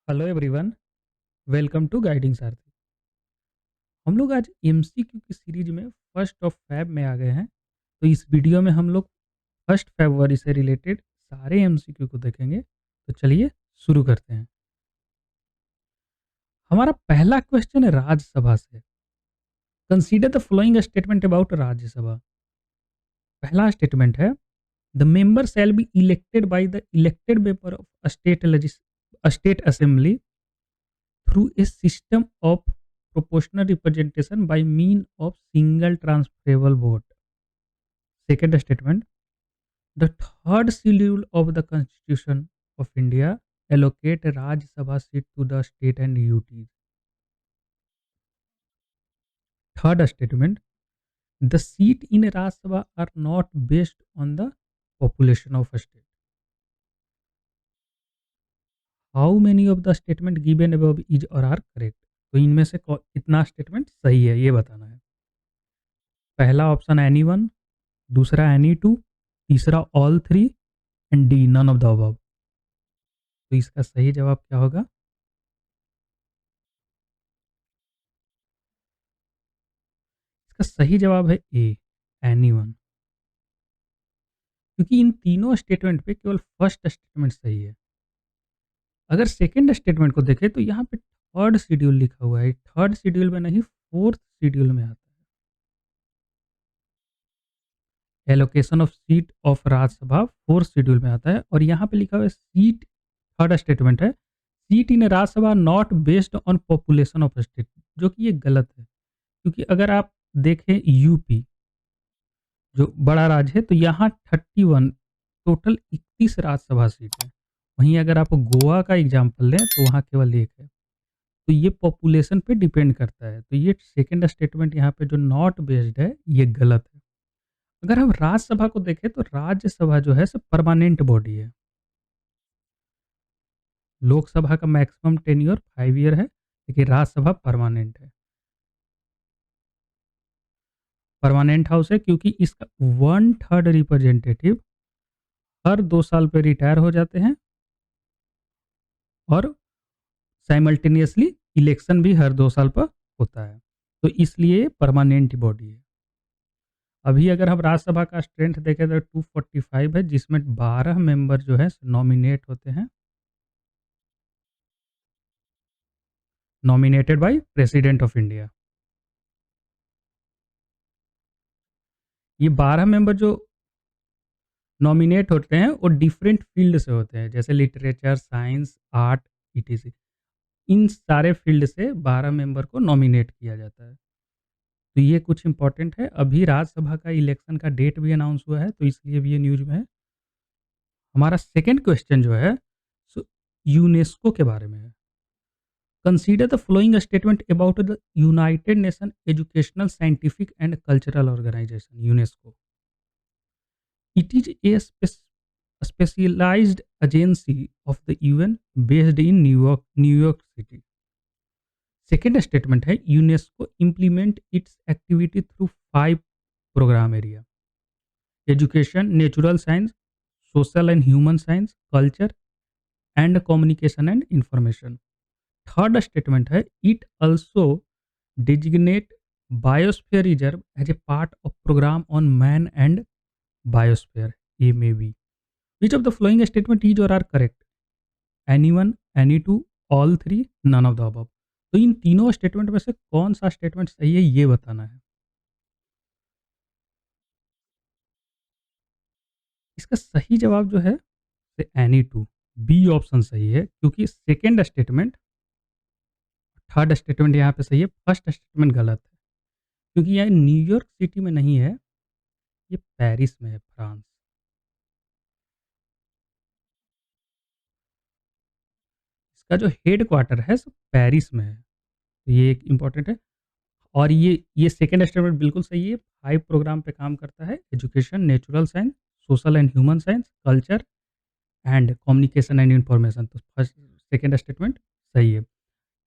Hello everyone, welcome to guiding Sarathi. हम लोग आज एमसीक्यू की सीरीज में फर्स्ट ऑफ फैब में आ गए हैं। तो इस वीडियो में हम लोग फर्स्ट फरवरी से रिलेटेड सारे एमसीक्यू को देखेंगे। तो चलिए शुरू करते हैं। हमारा पहला क्वेश्चन है राज्यसभा से। Consider the following statement about Rajya Sabha. पहला स्टेटमेंट है, the member shall be elected by the elected member of state assembly through a system of proportional representation by mean of single transferable vote. Second statement, the third schedule of the Constitution of India allocate Rajya Sabha seat to the state and UTs. Third statement, the seat in Rajya Sabha are not based on the population of a state. How many of the statement given above is or are correct? तो इनमें से कितना statement सही है ये बताना है। पहला ऑप्शन एनी वन, दूसरा एनी टू, तीसरा all three and D none of the above. तो इसका सही जवाब क्या होगा? इसका सही जवाब है ए, एनी वन। क्योंकि इन तीनों स्टेटमेंट पे केवल फर्स्ट स्टेटमेंट सही है। अगर सेकंड स्टेटमेंट को देखें तो यहाँ पे थर्ड शेड्यूल लिखा हुआ है, थर्ड शेड्यूल में नहीं फोर्थ शेड्यूल में आता है। Allocation of seat of Rajya Sabha fourth schedule में आता है और यहाँ पे लिखा हुआ है सीट, थर्ड स्टेटमेंट है, seat in Rajya Sabha not based on population of state, जो कि ये गलत है। क्योंकि अगर आप देखें यूपी जो बड़ा राज्य है तो यहाँ 31 टोटल 31 राज्यसभा सीट है। वहीं अगर आप गोवा का एग्जांपल लें तो वहाँ केवल एक है। तो ये पॉपुलेशन पे डिपेंड करता है। तो ये सेकंड स्टेटमेंट यहाँ पे जो नॉट बेस्ड है ये गलत है। अगर हम राज्यसभा को देखें तो राज्यसभा जो है परमानेंट बॉडी है। लोकसभा का मैक्सिमम टेन्योर 5 ईयर है, लेकिन राज्यसभा परमानेंट है। परमानेंट हाउस है क्योंकि इसका 1/3 रिप्रेजेंटेटिव हर 2 साल पे रिटायर हो जाते हैं और साइमल्टेनियसली इलेक्शन भी हर 2 साल पर होता है। तो इसलिए परमानेंट बॉडी है। अभी अगर हम राज्यसभा का स्ट्रेंथ देखें तो 245 है, जिसमें 12 मेंबर जो है नॉमिनेट होते हैं, nominated by president of India. ये 12 मेंबर जो नॉमिनेट होते हैं वो डिफरेंट फील्ड से होते हैं, जैसे लिटरेचर, साइंस, आर्ट, ईटीसी। इन सारे फील्ड से 12 मेंबर को नॉमिनेट किया जाता है। तो ये कुछ इंपॉर्टेंट है। अभी राज्यसभा का इलेक्शन का डेट भी अनाउंस हुआ है, तो इसलिए भी ये न्यूज़ में है। हमारा सेकंड क्वेश्चन जो है सो यूनेस्को के बारे में है। Consider the following statement about the United Nation educational, scientific and cultural organization UNESCO. It is a specialized agency of the UN based in New York city. Second statement है, UNESCO implement its activity through 5 program area: education, natural science, social and human science, culture and communication and information. Third statement है, it also designate biosphere reserve as a part of program on man and biosphere, A may B. Which of the following statement is और are correct? Any one, any two, all three, none of the above. तो इन तीनों statement में से कौन सा statement सही है ये बताना है। इसका सही जवाब जो है एनी टू, बी ऑप्शन सही है। क्योंकि सेकेंड स्टेटमेंट, थर्ड स्टेटमेंट यहाँ पे सही है, फर्स्ट स्टेटमेंट गलत है। क्योंकि यह न्यूयॉर्क सिटी में नहीं है, ये पेरिस में है, फ्रांस। इसका जो हेड क्वार्टर है सो पेरिस में है। तो ये एक इम्पॉर्टेंट है। और ये सेकंड स्टेटमेंट बिल्कुल सही है। 5 प्रोग्राम पे काम करता है: education, natural science, social and human science, culture and communication and information. तो फर्स्ट सेकंड स्टेटमेंट सही है।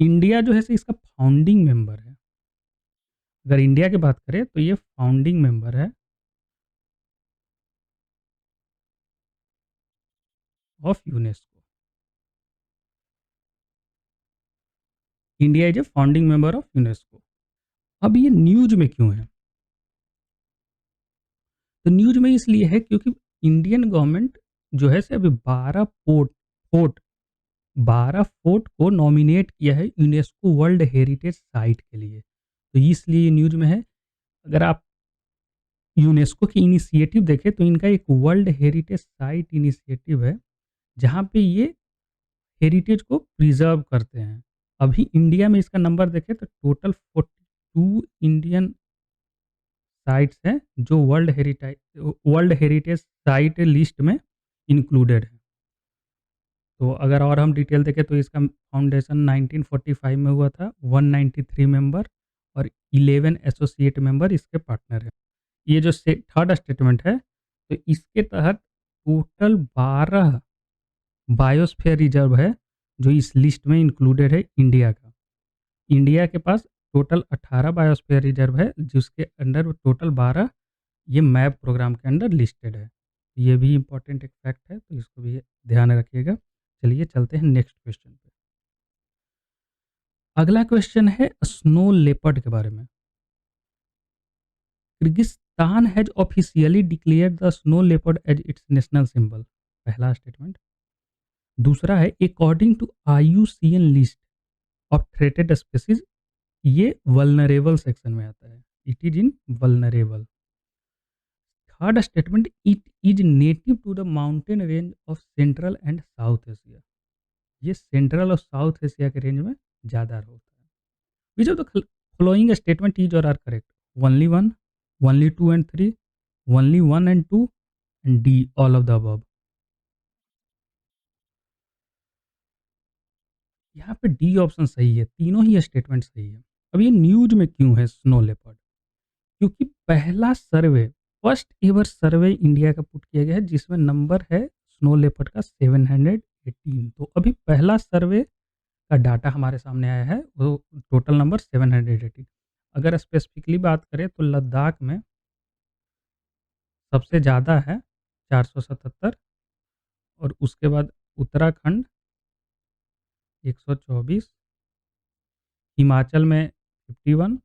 इंडिया जो है सो इसका फाउंडिंग मेंबर है। अगर इंडिया की बात करें तो ये फाउंडिंग मेंबर है of UNESCO. India is a founding member of UNESCO. अब ये न्यूज़ में क्यों है? तो न्यूज़ में इसलिए है क्योंकि इंडियन गवर्नमेंट जो है से अभी 12 फोर्ट को नॉमिनेट किया है यूनेस्को वर्ल्ड हेरिटेज साइट के लिए। तो इसलिए ये न्यूज़ में है। अगर आप यूनेस्को की इनिशिएटिव देखें तो इनका एक वर्ल्ड हेरिटेज साइट इनिशिएटिव है, जहाँ पे ये हेरिटेज को प्रिज़र्व करते हैं। अभी इंडिया में इसका नंबर देखें तो टोटल 42 इंडियन साइट्स हैं जो वर्ल्ड हेरिटेज साइट लिस्ट में इंक्लूडेड है। तो अगर और हम डिटेल देखें तो इसका फाउंडेशन 1945 में हुआ था, 193 मेंबर और 11 एसोसिएट मेंबर इसके पार्टनर हैं। ये जो थर्ड स्टेटमेंट है, तो इसके तहत टोटल 12 बायोस्फीयर रिजर्व है जो इस लिस्ट में इंक्लूडेड है इंडिया का। इंडिया के पास टोटल 18 बायोस्फीयर रिजर्व है जिसके अंडर टोटल 12 ये मैप प्रोग्राम के अंडर लिस्टेड है। ये भी इम्पोर्टेंट एक फैक्ट है, तो इसको भी ध्यान रखिएगा। चलिए चलते हैं नेक्स्ट क्वेश्चन पे। अगला क्वेश्चन है स्नो लेपर्ड के बारे में। Kyrgyzstan has officially declared the snow leopard as its national symbol. पहला स्टेटमेंट। दूसरा है according to IUCN list of threatened species, ये वल्नरेबल सेक्शन में आता है। It is in vulnerable. Third statement, it is native to the mountain range of central and south Asia. ये central और south Asia के range में ज़्यादा होता है। Which of the following statement is और are correct? Only one, only two and three, only one and two, and D all of the above. यहाँ पे डी ऑप्शन सही है, तीनों ही स्टेटमेंट सही है। अब ये न्यूज में क्यों है स्नो लेपर्ड? क्योंकि पहला सर्वे, फर्स्ट एवर सर्वे इंडिया का पुट किया गया है जिसमें नंबर है स्नो लेपर्ड का 718। तो अभी पहला सर्वे का डाटा हमारे सामने आया है, वो टोटल नंबर 718। अगर स्पेसिफिकली बात करें तो लद्दाख में सबसे ज़्यादा है 477, और उसके बाद उत्तराखंड 124, हिमाचल में 51,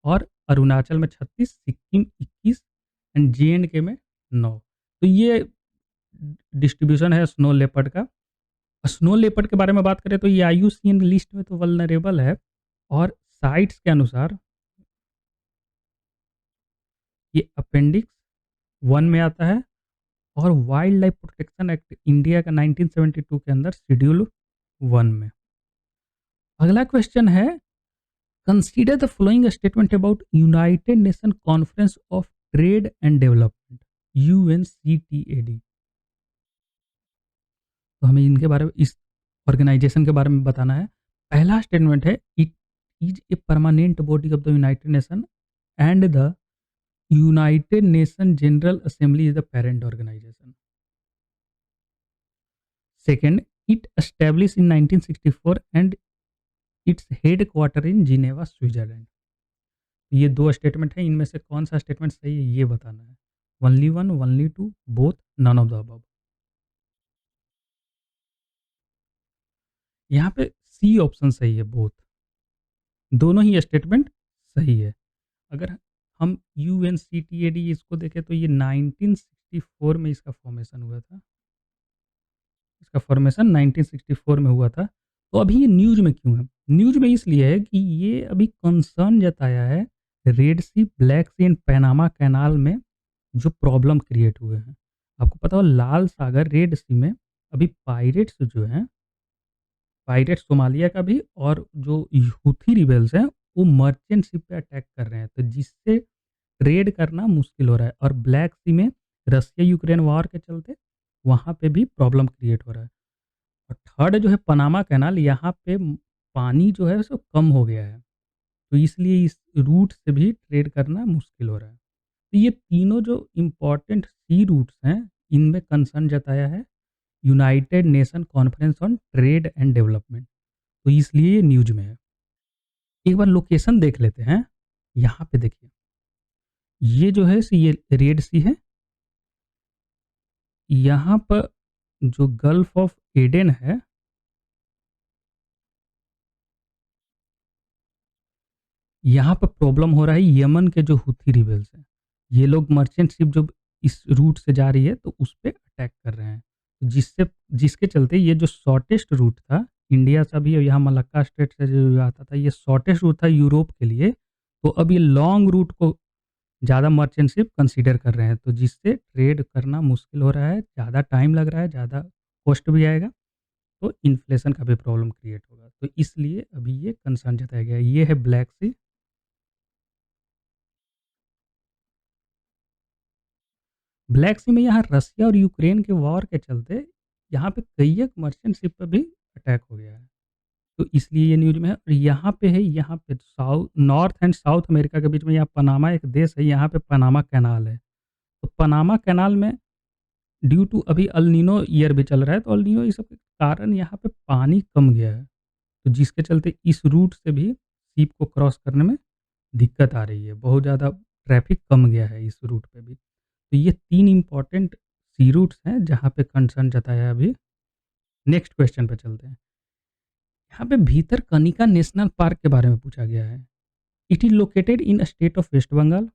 और अरुणाचल में 36, सिक्किम 21 एंड J&K में 9। तो ये डिस्ट्रीब्यूशन है स्नो लेपर्ड का। स्नो लेपर्ड के बारे में बात करें तो ये IUCN लिस्ट में तो वल्नरेबल है, और साइट्स के अनुसार ये अपेंडिक्स 1 में आता है, और wild life protection act India का 1972 के अंदर शेड्यूल 1 में। अगला क्वेश्चन है, consider the following statement about United nation conference of trade and development, UNCTAD। तो हमें इनके बारे में, इस ऑर्गेनाइजेशन के बारे में बताना है। पहला स्टेटमेंट है, it is a permanent body of the United Nation and the United Nation General Assembly is the parent organisation. Second, it establish in 1964 and its headquarter in Geneva, Switzerland. ये दो statement हैं, इनमें से कौन सा statement सही है ये बताना है। Only one, only two, both, none of the above. यहाँ पे सी ऑप्शन सही है, बोथ। दोनों ही स्टेटमेंट सही है। अगर हम UNCTAD इसको देखें तो ये 1964 में इसका फॉर्मेशन हुआ था। इसका फॉर्मेशन 1964 में हुआ था। तो अभी ये न्यूज़ में क्यों है? न्यूज़ में इसलिए है कि ये अभी कंसर्न जताया है Red Sea, Black Sea and Panama Canal में जो प्रॉब्लम क्रिएट हुए हैं। आपको पता हो लाल सागर, रेड सी में अभी पायरेट्स जो हैं, पायरेट्स सोमालिया का भी, और जो हूथी रिबेल्स हैं वो मर्चेंट शिप पे अटैक कर रहे हैं, तो जिससे ट्रेड करना मुश्किल हो रहा है। और ब्लैक सी में रसिया यूक्रेन वॉर के चलते वहाँ पे भी प्रॉब्लम क्रिएट हो रहा है। और थर्ड जो है पनामा कैनाल, यहाँ पे पानी जो है सो कम हो गया है, तो इसलिए इस रूट से भी ट्रेड करना मुश्किल हो रहा है। तो ये तीनों जो इम्पोर्टेंट सी रूट्स हैं, इनमें कंसर्न जताया है United nation conference on trade and development, तो इसलिए ये न्यूज में है। एक बार लोकेशन देख लेते हैं। यहाँ पे देखिए, ये जो है ये रेड सी है। यहाँ पर जो गल्फ ऑफ एडन है, यहाँ पे प्रॉब्लम हो रहा है यमन के जो हूथी रिबेल्स हैं। ये लोग मर्चेंट शिप जो इस रूट से जा रही है तो उस पे अटैक कर रहे हैं। जिससे जिसके चलते ये जो शॉर्टेस्ट रूट था, इंडिया से भी यहाँ मलक्का स्ट्रेट से जो आता था, ये शॉर्टेस्ट रूट था यूरोप के लिए। तो अब ये लॉन्ग रूट को ज़्यादा मर्चेंट शिप कंसीडर कर रहे हैं, तो जिससे ट्रेड करना मुश्किल हो रहा है, ज़्यादा टाइम लग रहा है, ज़्यादा कॉस्ट भी आएगा, तो इन्फ्लेशन का भी प्रॉब्लम क्रिएट होगा। तो इसलिए अभी ये कंसर्न जताया गया है। ये है ब्लैक सी। ब्लैक सी में यहाँ रसिया और यूक्रेन के वॉर के चलते यहाँ पे कई एक मर्चेंट शिप पे भी अटैक हो गया है। तो इसलिए ये न्यूज़ में है। और यहाँ पे south north and south America के बीच में यहाँ पनामा एक देश है, यहाँ पे पनामा कैनाल है। तो पनामा कैनाल में ड्यू टू अभी अल नीनो ईयर भी चल रहा है, तो अल नीनो ये सब के कारण यहाँ पे पानी कम गया है। तो जिसके चलते इस रूट से भी शिप को क्रॉस करने में दिक्कत आ रही है। बहुत ज़्यादा ट्रैफ़िक कम गया है इस रूट पे भी। तो ये 3 इम्पोर्टेंट सी रूट्स हैं जहाँ पे कंसर्न जताया है अभी। नेक्स्ट क्वेश्चन पे चलते हैं। यहाँ पे भीतरकनिका नेशनल पार्क के बारे में पूछा गया है। It is located in state of West Bengal.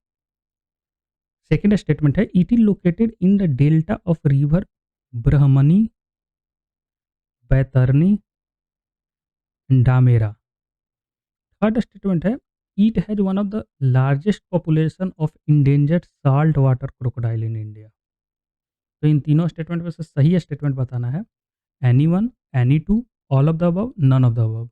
Second statement है, it is located in the delta of river Brahmani, Baitarani, Dhamra. Third statement है, it has one of the largest population of endangered salt water crocodile in India. तो इन तीनों statement में से सही statement बताना है। Any one, any two, all of the above, none of the above.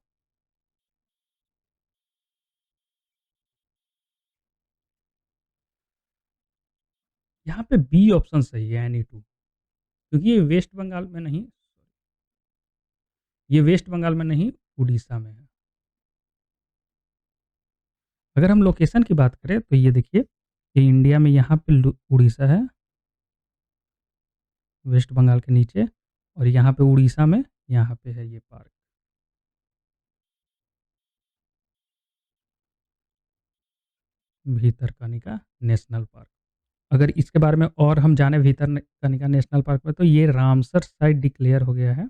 यहाँ पे बी ऑप्शन सही है, एनी टू। क्योंकि ये वेस्ट बंगाल में नहीं, उड़ीसा में है। अगर हम लोकेशन की बात करें तो ये देखिए, ये इंडिया में यहाँ पे उड़ीसा है, वेस्ट बंगाल के नीचे। और यहाँ पे उड़ीसा में यहाँ पे है ये पार्क, भीतरकनिका नेशनल पार्क। अगर इसके बारे में और हम जाने भीतरकनिका नेशनल पार्क में, तो ये रामसर साइट डिक्लेयर हो गया है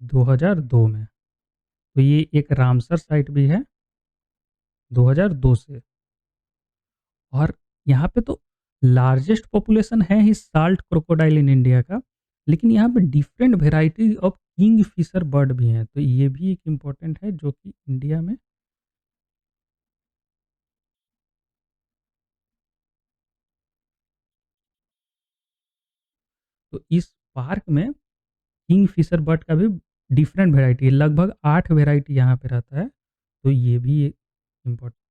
2002 में। तो ये एक रामसर साइट भी है 2002 से। और यहाँ पे तो लार्जेस्ट पॉपुलेशन है ही साल्ट क्रोकोडाइल इन इंडिया का, लेकिन यहाँ पे different variety of kingfisher bird भी हैं। तो ये भी एक इम्पोर्टेंट है जो कि इंडिया में। तो इस पार्क में किंग फिशर बर्ड का भी डिफरेंट वेराइटी है, लगभग 8 वेराइटी यहाँ पे रहता है। तो ये भी एक इम्पोर्टेंट।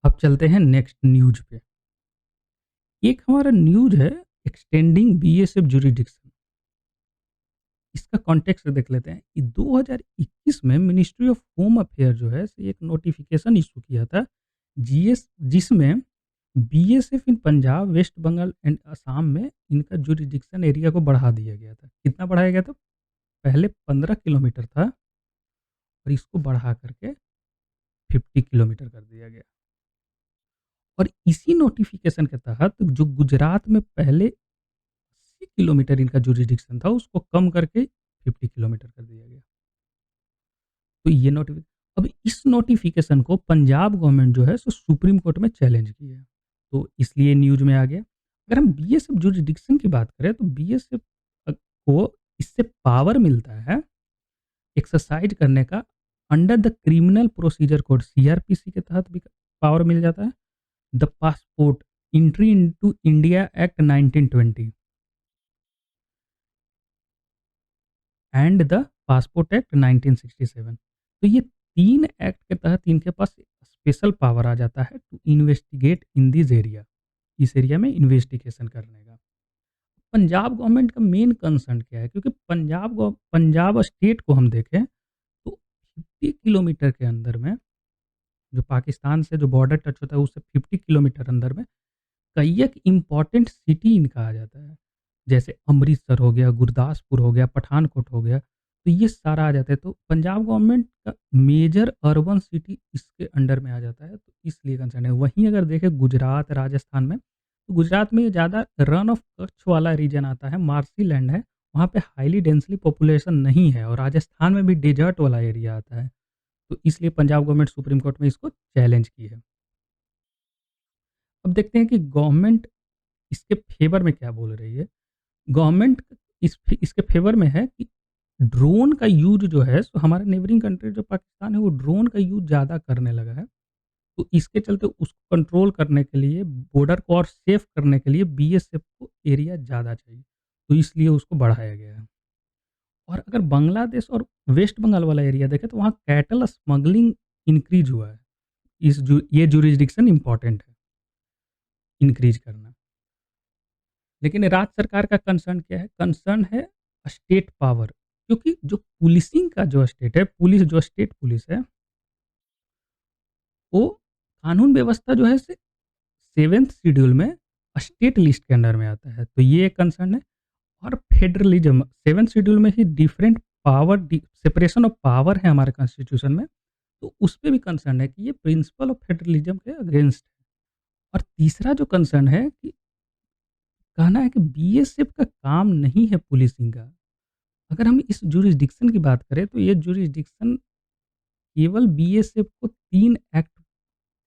अब चलते हैं नेक्स्ट न्यूज पे। एक हमारा न्यूज है, एक्सटेंडिंग बीएसएफ जुरिडिक्शन। इसका कॉन्टेक्स्ट देख लेते हैं। ये 2021 में मिनिस्ट्री ऑफ होम अफेयर जो है एक नोटिफिकेशन इशू किया था, जीएस जिसमें BSF in Punjab, West Bengal and Assam में इनका जुरिडिक्शन एरिया को बढ़ा दिया गया था। कितना बढ़ाया गया था? पहले 15 किलोमीटर था और इसको बढ़ा करके 50 किलोमीटर कर दिया गया। और इसी नोटिफिकेशन के तहत जो गुजरात में पहले 80 किलोमीटर इनका जुरिडिक्शन था, उसको कम करके 50 किलोमीटर कर दिया गया। तो ये नोटिफि अब इस नोटिफिकेशन को पंजाब गवर्नमेंट जो है सो सुप्रीम कोर्ट में चैलेंज किया है। तो इसलिए न्यूज़ में आ गया। अगर हम बीएसएफ जुरिडिक्शन की बात करें तो बीएसएफ को इससे पावर मिलता है एक्सरसाइज करने का under the criminal procedure code, CrPC के तहत भी पावर मिल जाता है। The passport entry into India act 1920 and the passport act 1967। तो ये 3 एक्ट के तहत इनके पास स्पेशल पावर आ जाता है to investigate in this area, इस एरिया में इन्वेस्टिगेशन करने का। पंजाब गवर्नमेंट का मेन कंसर्न क्या है? क्योंकि पंजाब स्टेट को हम देखें तो 50 किलोमीटर के अंदर में, जो पाकिस्तान से जो बॉर्डर टच होता है उससे 50 किलोमीटर अंदर में कई एक इम्पॉर्टेंट सिटी इनका आ जाता है। जैसे अमृतसर हो गया, गुरदासपुर हो गया, पठानकोट हो गया, तो ये सारा आ जाता है। तो पंजाब गवर्नमेंट का मेजर अर्बन सिटी इसके अंडर में आ जाता है, तो इसलिए कंसर्न है। वहीं अगर देखें गुजरात, राजस्थान में, तो गुजरात में ज़्यादा रन ऑफ कच्छ वाला रीजन आता है, मार्सी लैंड है, वहाँ पे हाईली डेंसली पॉपुलेशन नहीं है। और राजस्थान में भी डेजर्ट वाला एरिया आता है। तो इसलिए पंजाब गवर्नमेंट सुप्रीम कोर्ट में इसको चैलेंज की है। अब देखते हैं कि गवर्नमेंट इसके फ़ेवर में क्या बोल रही है। गवर्नमेंट इसके फ़ेवर में है कि ड्रोन का यूज़ जो है सो हमारा नेबरिंग कंट्री जो पाकिस्तान है वो ड्रोन का यूज़ ज़्यादा करने लगा है। तो इसके चलते उसको कंट्रोल करने के लिए, बॉर्डर को और सेफ करने के लिए बीएसएफ को एरिया ज़्यादा चाहिए। तो इसलिए उसको बढ़ाया गया है। और अगर बांग्लादेश और वेस्ट बंगाल वाला एरिया देखें तो वहाँ कैटल स्मगलिंग इंक्रीज़ हुआ है। ये ज्यूरिसडिक्शन इम्पोर्टेंट है, इंक्रीज़ करना। लेकिन राज्य सरकार का कंसर्न क्या है? कंसर्न है स्टेट पावर, क्योंकि जो पुलिसिंग का जो स्टेट है, जो स्टेट पुलिस है, वो कानून व्यवस्था जो है 7th शेड्यूल में स्टेट लिस्ट के अंडर में आता है। तो ये एक कंसर्न है। और फेडरलिज्म 7th शेड्यूल में ही different power separation of power है हमारे कॉन्स्टिट्यूशन में। तो उस पे भी कंसर्न है कि ये प्रिंसिपल ऑफ फेडरलिज्म के अगेंस्ट है। और तीसरा जो कंसर्न है कि कहना है कि बीएसएफ का काम नहीं है पुलिसिंग का। अगर हम इस ज्यूरिसडिक्शन की बात करें तो ये ज्यूरिसडिक्शन केवल बीएसएफ को 3 एक्ट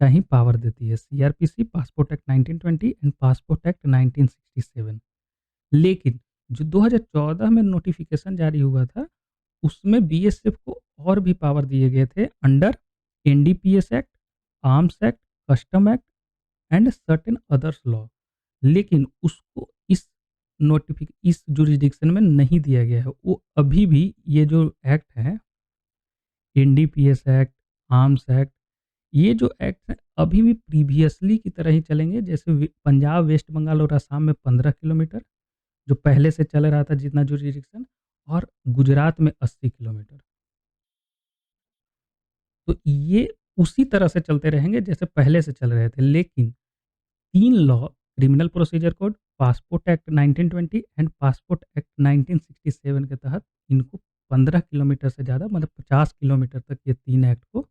का ही पावर देती है, CrPC, passport act 1920 and passport act 1967। लेकिन जो 2014 में नोटिफिकेशन जारी हुआ था, उसमें बीएसएफ को और भी पावर दिए गए थे under NDPS act, arms act, custom act and certain others law. लेकिन उसको इस जुरिस्डिक्शन में नहीं दिया गया है। वो अभी भी ये जो एक्ट है, एनडीपीएस एक्ट, आर्म्स एक्ट, ये जो एक्ट हैं अभी भी प्रीवियसली की तरह ही चलेंगे। जैसे पंजाब, वेस्ट बंगाल और असम में 15 किलोमीटर जो पहले से चल रहा था जितना जुरिस्डिक्शन, और गुजरात में 80 किलोमीटर। तो ये उसी तरह से चलते रहेंगे जैसे पहले से चल रहे थे। लेकिन 3 law, criminal procedure code, passport act 1920 and passport act 1967 के तहत इनको 15 किलोमीटर से ज़्यादा मतलब 50 किलोमीटर तक ये 3 एक्ट को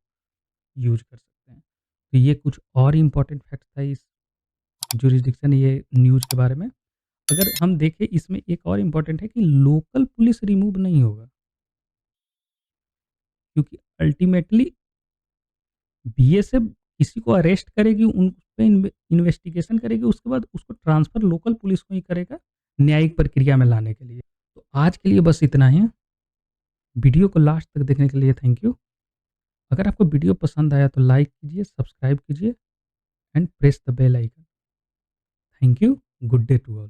यूज़ कर सकते हैं। तो ये कुछ और इम्पोर्टेंट फैक्ट्स था इस ज्यूरिसडिक्शन ये न्यूज़ के बारे में। अगर हम देखें इसमें एक और इम्पोर्टेंट है कि लोकल पुलिस रिमूव नहीं होगा, क्योंकि अल्टीमेटली बीएसएफ किसी को अरेस्ट करेगी, उन पे इन्वेस्टिगेशन करेगी, उसके बाद उसको ट्रांसफ़र लोकल पुलिस को ही करेगा न्यायिक प्रक्रिया में लाने के लिए। तो आज के लिए बस इतना ही। वीडियो को लास्ट तक देखने के लिए थैंक यू। अगर आपको वीडियो पसंद आया तो लाइक कीजिए, सब्सक्राइब कीजिए and press the bell icon. Thank you. Good day to all.